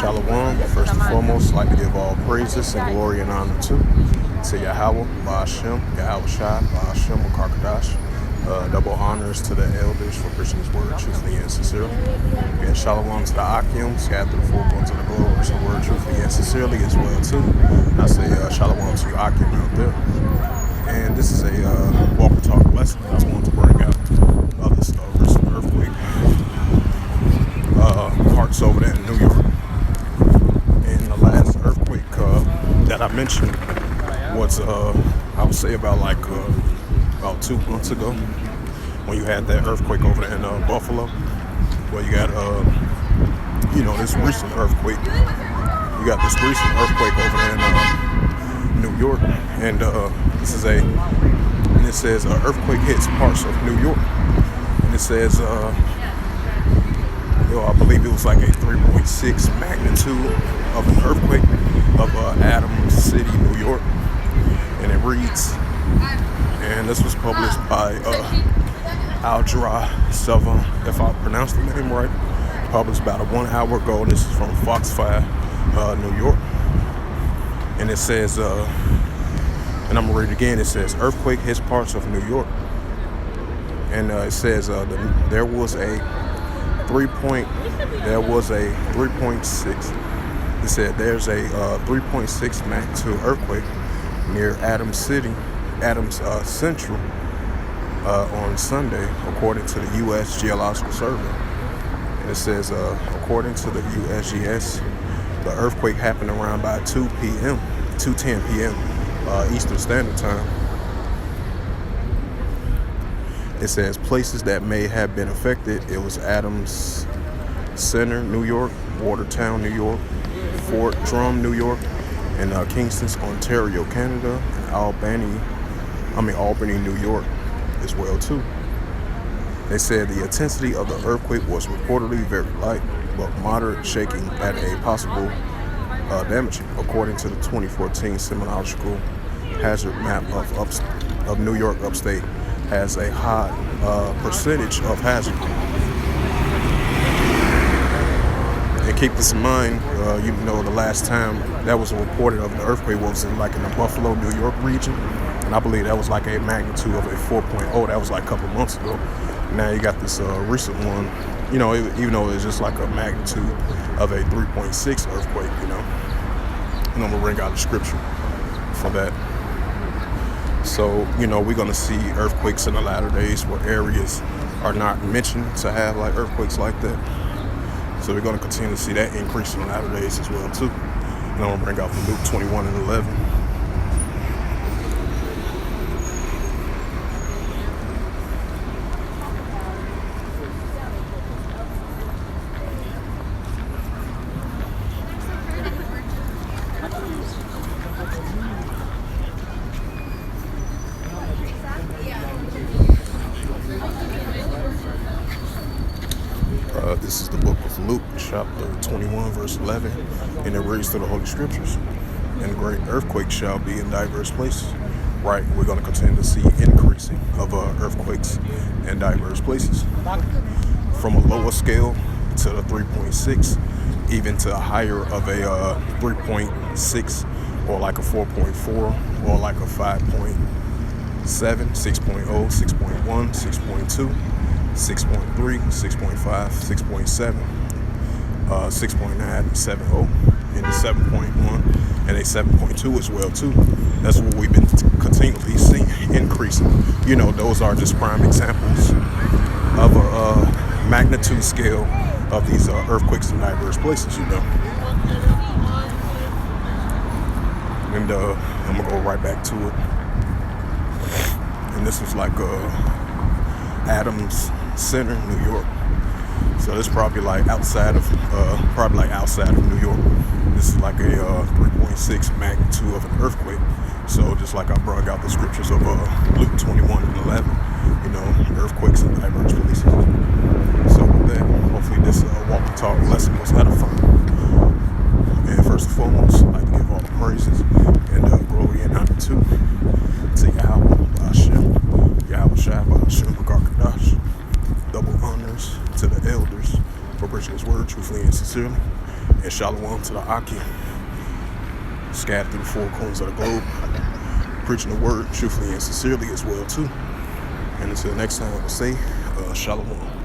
Shalom. First and foremost, I'd like to give all praises and glory and honor to Yahweh, Ba'ashem, Yahweh Shai, Ba'ashem, Karkadash. Double honors to the elders for preaching his word truthfully and sincerely. And shalom to the Akim, scattered through the four corners of the globe, preaching the word truthfully and sincerely as well too. I say shalom to you Akim out there. And this is a walk and talk lesson. I just wanted to bring out this recent earthquake parts over there in New York. And the last earthquake that I mentioned was I would say about about 2 months ago, when you had that earthquake over there in Buffalo. Well, you got this recent earthquake. You got this recent earthquake over there in New York, and it says earthquake hits parts of New York, and it says I believe it was like a 3.6 magnitude of an earthquake of Adams City, New York, and it reads. And this was published by Aldra Silva, if I pronounced the name right. Published about 1 hour ago. This is from Fox 5, New York. And it says, and I'm gonna read it again. It says, earthquake hits parts of New York. And it says there was a 3.6. It said there's a 3.6 magnitude earthquake near Adams Central on Sunday, according to the U.S. Geological Survey. And it says, according to the USGS, the earthquake happened around by 2:10 p.m. Eastern Standard Time. It says places that may have been affected. It was Adams Center, New York, Watertown, New York, Fort Drum, New York, and Kingston, Ontario, Canada, and Albany, New York as well too. They said the intensity of the earthquake was reportedly very light, but moderate shaking at a possible damage, according to the 2014 Seismological Hazard Map of New York Upstate, has a high percentage of hazard. And keep this in mind, the last time that was reported of an earthquake was in the Buffalo, New York region. And I believe that was like a magnitude of a 4.0. That was like a couple months ago. Now you got this recent one, even though it's just like a magnitude of a 3.6 earthquake, And I'm going to bring out the scripture for that. So, we're going to see earthquakes in the latter days where areas are not mentioned to have like earthquakes like that. So we're going to continue to see that increase in the latter days as well too. And I'm going to bring out the Luke 21:11. This is the book of Luke, chapter 21, verse 11, and it reads through the Holy Scriptures. And great earthquakes shall be in diverse places. Right, we're going to continue to see increasing of earthquakes in diverse places. From a lower scale to the 3.6, even to a higher of a 3.6, or like a 4.4, or like a 5.7, 6.0, 6.1, 6.2. 6.3, 6.5, 6.7, 6.9, 7.0, and a 7.1, and a 7.2 as well too. That's what we've been continually seeing increasing. Those are just prime examples of a magnitude scale of these earthquakes in diverse places. And I'm gonna go right back to it. And this was like Adams Center, New York. So this is probably outside of New York. This is like a 3.6 magnitude of an earthquake. So just like I brought out the scriptures of Luke 21:11, earthquakes in diverse places. So with that, hopefully this walk and talk lesson was edifying. And first and foremost, I'd like to give all the praises and glory and honor to Yahweh, Ba'ashem, Yahweh Shai, Ba'ashem, Karkadash. Double honors to the elders for preaching his word truthfully and sincerely. And shalom to the Aki, scattered through the four corners of the globe, preaching the word truthfully and sincerely as well too. And until next time, we'll say shalom.